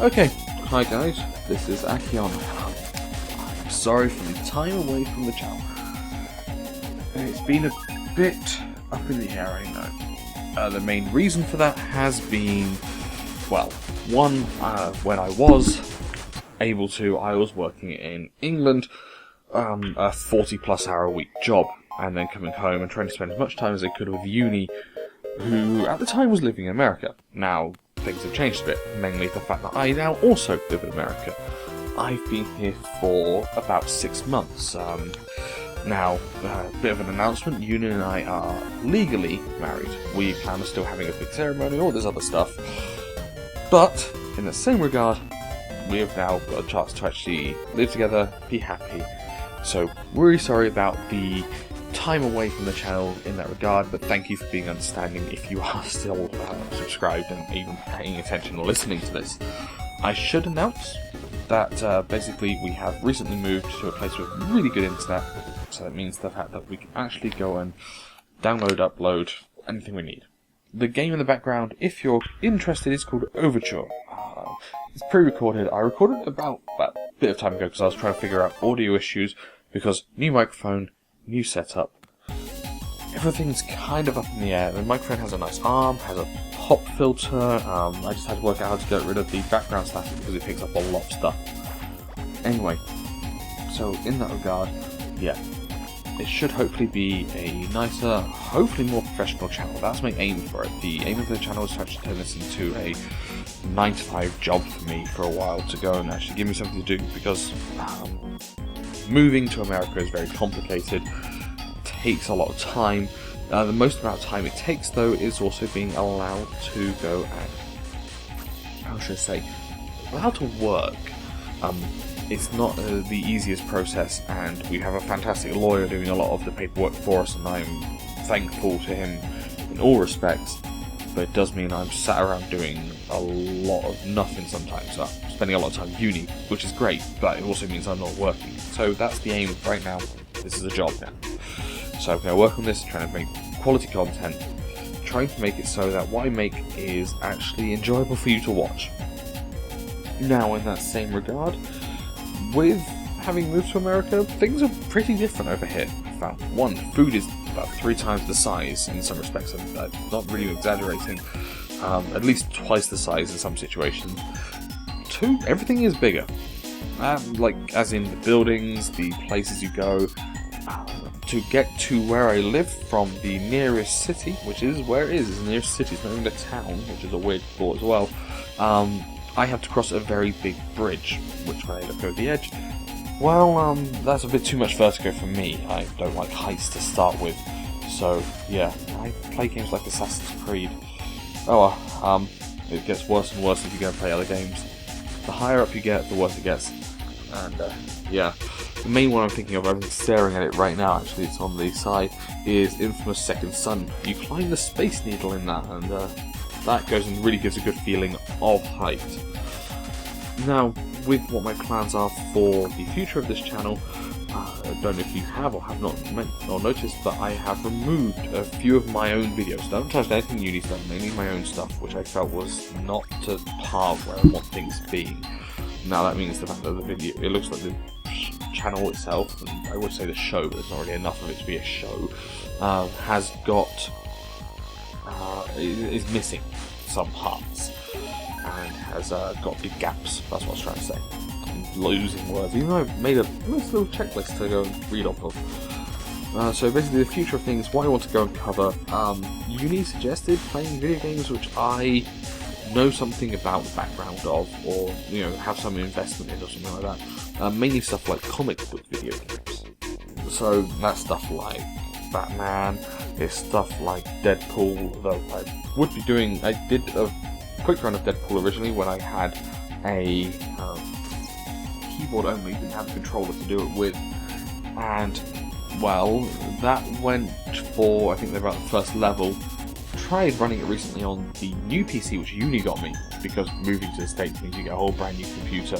Okay, hi guys, this is Akion. I'm sorry for the time away from the channel. It's been a bit up in the air, I know. The main reason for that has been, well, one, when I was able to, I was working in England, a 40+ hour a week job, and then coming home and trying to spend as much time as I could with uni, who at the time was living in America. Now, things have changed a bit, mainly the fact that I now also live in America. I've been here for about 6 months. Now, a bit of an announcement, Union and I are legally married. We plan on still having a big ceremony, all this other stuff. But, in the same regard, we have now got a chance to actually live together, be happy. So, really sorry about the time away from the channel in that regard, but thank you for being understanding if you are still subscribed and even paying attention or listening to this. I should announce that basically we have recently moved to a place with really good internet, so that means the fact that we can actually go and download, upload anything we need. The game in the background, if you're interested, is called Overture. It's pre-recorded. I recorded it about a bit of time ago because I was trying to figure out audio issues, because new microphone, new setup, everything's kind of up in the air. The microphone has a nice arm, has a pop filter. I just had to work out how to get rid of the background static because it picks up a lot of stuff. Anyway, so in that regard, yeah, it should hopefully be a nicer, hopefully more professional channel. That's my aim for it. The aim of the channel is to actually turn this into a 9-to-5 job for me for a while, to go and actually give me something to do, because moving to America is very complicated, takes a lot of time. The most amount of time it takes, though, is also being allowed to go and, how should I say, allowed to work. It's not the easiest process, and we have a fantastic lawyer doing a lot of the paperwork for us, and I'm thankful to him in all respects, but it does mean I'm sat around doing a lot of nothing sometimes. So I'm spending a lot of time at uni, which is great, but it also means I'm not working. So that's the aim right now. This is a job now. So I'm going to work on this, trying to make quality content, trying to make it so that what I make is actually enjoyable for you to watch. Now, in that same regard, with having moved to America, things are pretty different over here. I found, one, food is about 3 times the size in some respects. I'm not really exaggerating. At least twice the size in some situations. 2, everything is bigger. Like, as in the buildings, the places you go. To get to where I live from the nearest city, which is where it is, the nearest city, it's not even a town, which is a weird thought as well. I have to cross a very big bridge, which when I look over the edge, well, that's a bit too much vertigo for me. I don't like heights to start with, so yeah, I play games like Assassin's Creed. Oh well, it gets worse and worse if you go and play other games. The higher up you get, the worse it gets, and yeah. The main one I'm thinking of, I'm staring at it right now, actually, it's on the side, is Infamous Second Son. You climb the Space Needle in that, and that goes and really gives a good feeling of height. Now, with what my plans are for the future of this channel, I don't know if you have or have not noticed, but I have removed a few of my own videos. I haven't touched anything Uni's done, mainly my own stuff, which I felt was not to par where I want things being. Now that means the fact that the video, it looks like the channel itself, and I would say the show, but there's not really enough of it to be a show, has got, is missing some parts, and has got big gaps. That's what I was trying to say. I'm losing words, even though I've made a nice little checklist to go and read off of. So basically, the future of things, what I want to go and cover. Uni suggested playing video games, which I know something about the background of, or have some investment in, or something like that. Mainly stuff like comic book video games. So that's stuff like Batman, it's stuff like Deadpool, though I did a quick run of Deadpool originally when I had a keyboard only, didn't have a controller to do it with, and well, that went for, I think they're about the first level. Tried running it recently on the new PC, which Uni got me, because moving to the States means you get a whole brand new computer,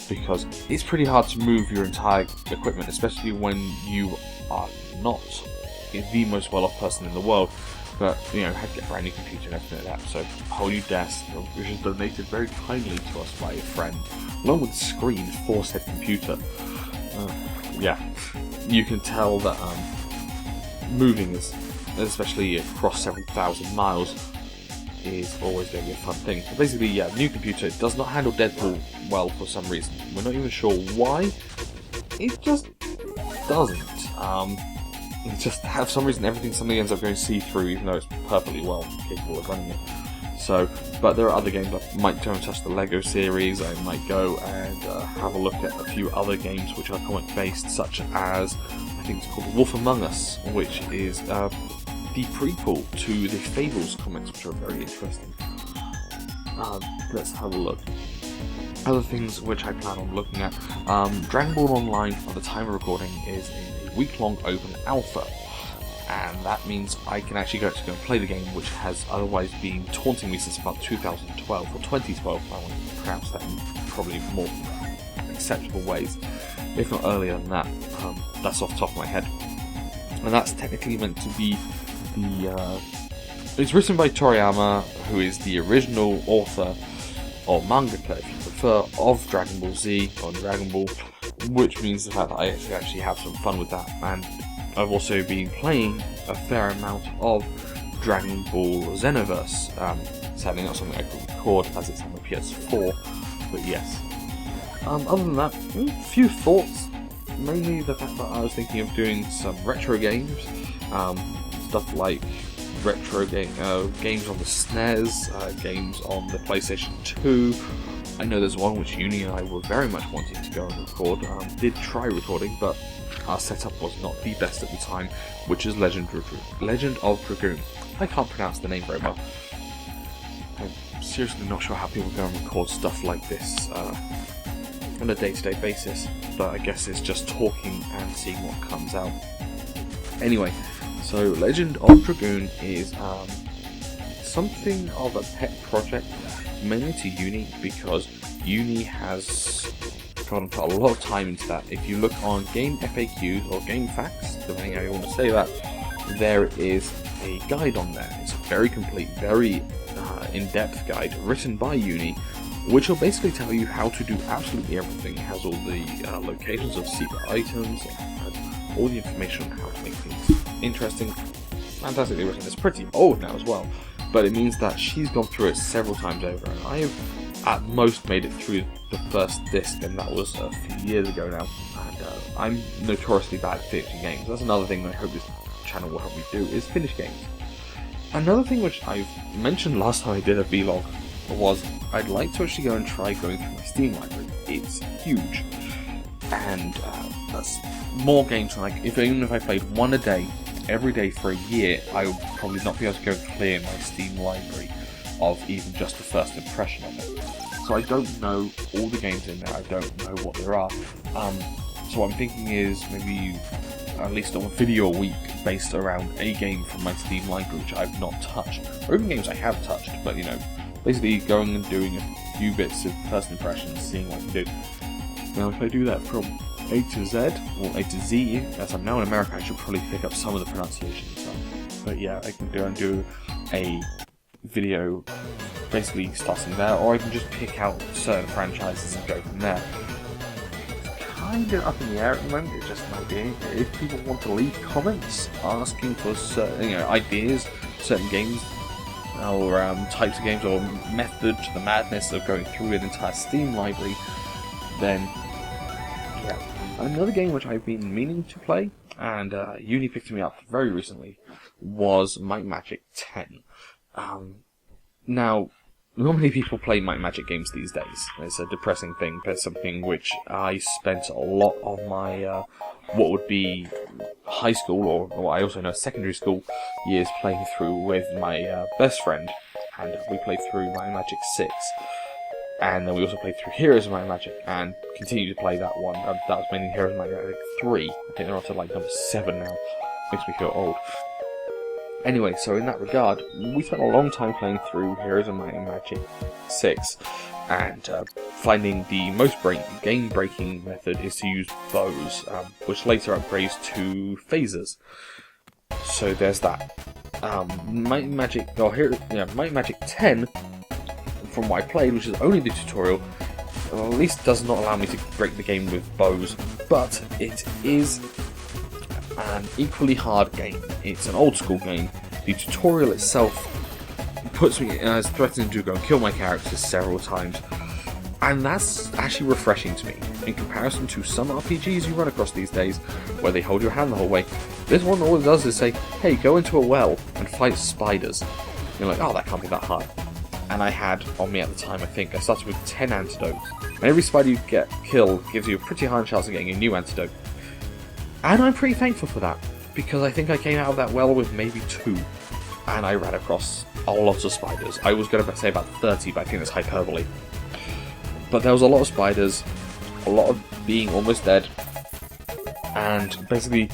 because it's pretty hard to move your entire equipment, especially when you are not the most well-off person in the world. but you know, had to get a brand new computer and everything like that. So a whole new desk, which was donated very kindly to us by a friend, along with screens for said computer. Yeah, you can tell that moving is, especially across several thousand miles, is always going to be a fun thing. But basically, yeah, new computer does not handle Deadpool well for some reason. We're not even sure why. It just doesn't. It just, for some reason, everything suddenly ends up going see-through, even though it's perfectly well capable of running it. So, but there are other games. I might go and touch the Lego series. I might go and have a look at a few other games which are comic-based, such as, I think it's called Wolf Among Us, which is the prequel to the Fables comics, which are very interesting. Let's have a look. Other things which I plan on looking at, Dragon Ball Online, at the time of recording, is in a week-long open alpha, and that means I can actually go and play the game, which has otherwise been taunting me since about 2012 or 2012. I want to pronounce that in probably more acceptable ways, if not earlier than that. That's off the top of my head, and that's technically meant to be the. It's written by Toriyama, who is the original author, or mangaka if you prefer, of Dragon Ball Z, or Dragon Ball, which means the fact that I actually have some fun with that. And I've also been playing a fair amount of Dragon Ball Xenoverse. Sadly not something I could record as it's on the PS4, but yes. Other than that, a few thoughts. Mainly the fact that I was thinking of doing some retro games, stuff like retro games on the SNES, games on the PlayStation 2. I know there's one which Uni and I were very much wanting to go and record. Did try recording, but our setup was not the best at the time, which is Legend of Dragoon. I can't pronounce the name very well. I'm seriously not sure how people go and record stuff like this on a day-to-day basis, but I guess it's just talking and seeing what comes out. Anyway, so Legend of Dragoon is something of a pet project, mainly to Uni, because Uni has gone and put a lot of time into that. If you look on game FAQs or game facts, depending how you want to say that, there is a guide on there. It's a very complete, very in-depth guide written by Uni, which will basically tell you how to do absolutely everything. It has all the locations of secret items, and all the information on how to make things interesting. Fantastically written. It's pretty old now as well, but it means that she's gone through it several times over, and I have at most made it through the first disc, and that was a few years ago now, and I'm notoriously bad at finishing games. That's another thing I hope this channel will help me do, is finish games. Another thing which I've mentioned last time I did a vlog was I'd like to actually go and try going through my Steam library. It's huge, and that's more games than even if I played one a day, every day for a year, I would probably not be able to go clear my Steam library of even just the first impression of it. So I don't know all the games in there, I don't know what there are. So what I'm thinking is maybe at least a video a week based around a game from my Steam library which I've not touched, or even games I have touched, but you know, basically going and doing a few bits of first impressions, seeing what I can do. Now if I do that from A to Z, or A to Z, as I'm now in America, I should probably pick up some of the pronunciations. But yeah, I can go and do a video basically starting there, or I can just pick out certain franchises and go from there. It's kind of up in the air at the moment, it's just an idea. If people want to leave comments asking for certain ideas, certain games, or types of games, or method to the madness of going through an entire Steam library, then yeah. Another game which I've been meaning to play, and Uni picked me up very recently, was Might Magic 10. Now, normally people play Might Magic games these days. It's a depressing thing, but something which I spent a lot of my, what would be high school, or what I also know secondary school years, playing through with my best friend, and we played through Might Magic 6. And then we also played through Heroes of Might and Magic, and continue to play that one. That was mainly Heroes of Might and Magic 3. I think they're up to like number 7 now. Makes me feel old. Anyway, so in that regard, we spent a long time playing through Heroes of Might and Magic 6, and finding the most game-breaking method is to use bows, which later upgrades to phasers. So there's that. Might and Magic, Might and Magic 10, from what I played, which is only the tutorial, well, at least does not allow me to break the game with bows, but it is an equally hard game. It's an old school game. The tutorial itself puts me as threatening to go and kill my characters several times, and that's actually refreshing to me in comparison to some RPGs you run across these days where they hold your hand the whole way. This one, all it does is say, hey, go into a well and fight spiders. You're like, oh, that can't be that hard. And I had on me at the time, I think, I started with 10 antidotes. And every spider you get killed gives you a pretty high chance of getting a new antidote. And I'm pretty thankful for that, because I think I came out of that well with maybe 2. And I ran across a lot of spiders. I was going to say about 30, but I think that's hyperbole. But there was a lot of spiders, a lot of being almost dead. And basically,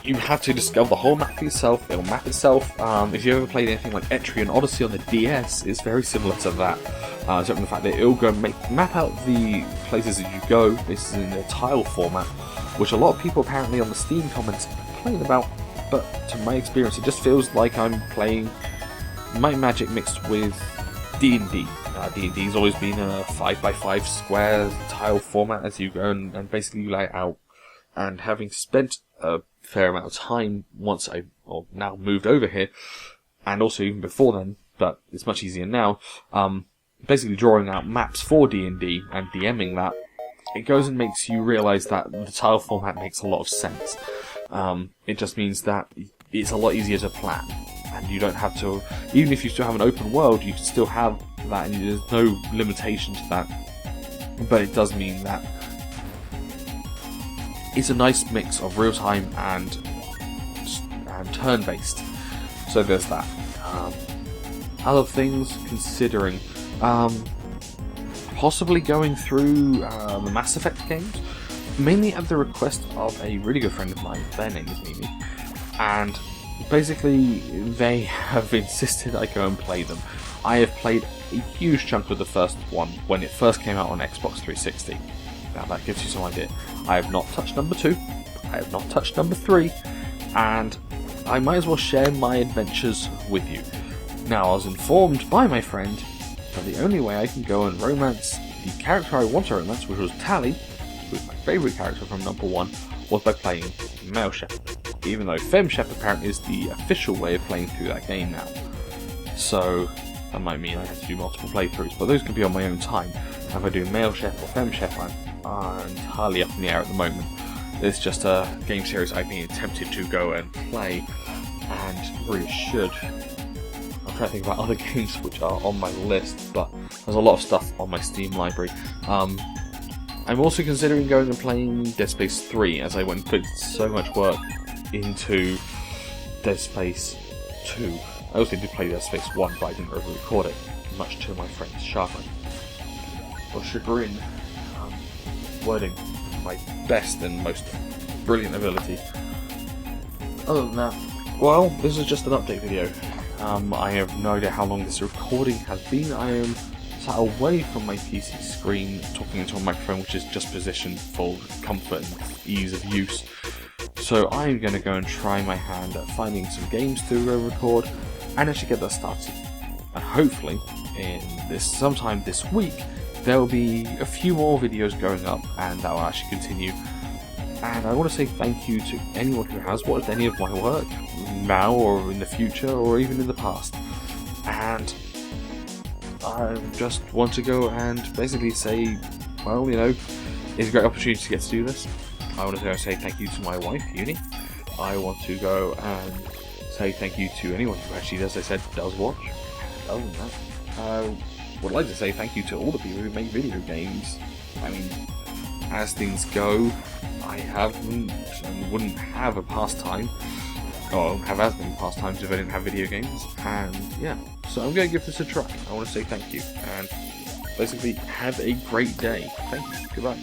you have to discover the whole map for yourself. It'll map itself. If you ever played anything like Etrian Odyssey on the DS, it's very similar to that. Except for the fact that it'll go map out the places that you go. This is in a tile format, which a lot of people apparently on the Steam comments complain about. But to my experience, it just feels like I'm playing Might and Magic mixed with D&D. D&D's always been a 5x5 square tile format as you go and basically you lay it out. And having spent a fair amount of time once now moved over here, and also even before then, but it's much easier now, basically drawing out maps for D&D and DMing that, it goes and makes you realise that the tile format makes a lot of sense. It just means that it's a lot easier to plan, and you don't have to, even if you still have an open world, you can still have that, and there's no limitation to that, but it does mean that it's a nice mix of real-time and turn-based. So there's that. Other things considering, possibly going through the Mass Effect games, mainly at the request of a really good friend of mine. Their name is Mimi, and basically they have insisted I go and play them. I have played a huge chunk of the first one when it first came out on Xbox 360. Now that gives you some idea. I have not touched number 2, I have not touched number 3, and I might as well share my adventures with you. Now, I was informed by my friend that the only way I can go and romance the character I want to romance, which was Tally, who was my favourite character from number 1, was by playing Male Shepherd. Even though Femme Shepherd apparently is the official way of playing through that game now. So, that might mean I have to do multiple playthroughs, but those can be on my own time. If I do Male Shepherd or Femme Shepherd, I'm entirely up in the air at the moment. It's just a game series I've been tempted to go and play, and really should. I'm trying to think about other games which are on my list, but there's a lot of stuff on my Steam library. I'm also considering going and playing Dead Space 3, as I went and put so much work into Dead Space 2. I also did play Dead Space 1, but I didn't really record it, much to my friend's chagrin. Or chagrin. Wording my best and most brilliant ability. Other than that, well, this is just an update video. I have no idea how long this recording has been. I am sat away from my PC screen talking into a microphone which is just positioned for comfort and ease of use. So I'm going to go and try my hand at finding some games to go record and actually get that started. And hopefully, sometime this week, there will be a few more videos going up, and that will actually continue. And I want to say thank you to anyone who has watched any of my work, now or in the future, or even in the past. And I just want to go and basically say, well, it's a great opportunity to get to do this. I want to go and say thank you to my wife, Uni. I want to go and say thank you to anyone who actually, as I said, does watch. And other than that, would like to say thank you to all the people who make video games. I mean, as things go, I haven't and wouldn't have a pastime, or have as many pastimes if I didn't have video games, and yeah, so I'm going to give this a try. I want to say thank you, and basically have a great day. Thank you, goodbye.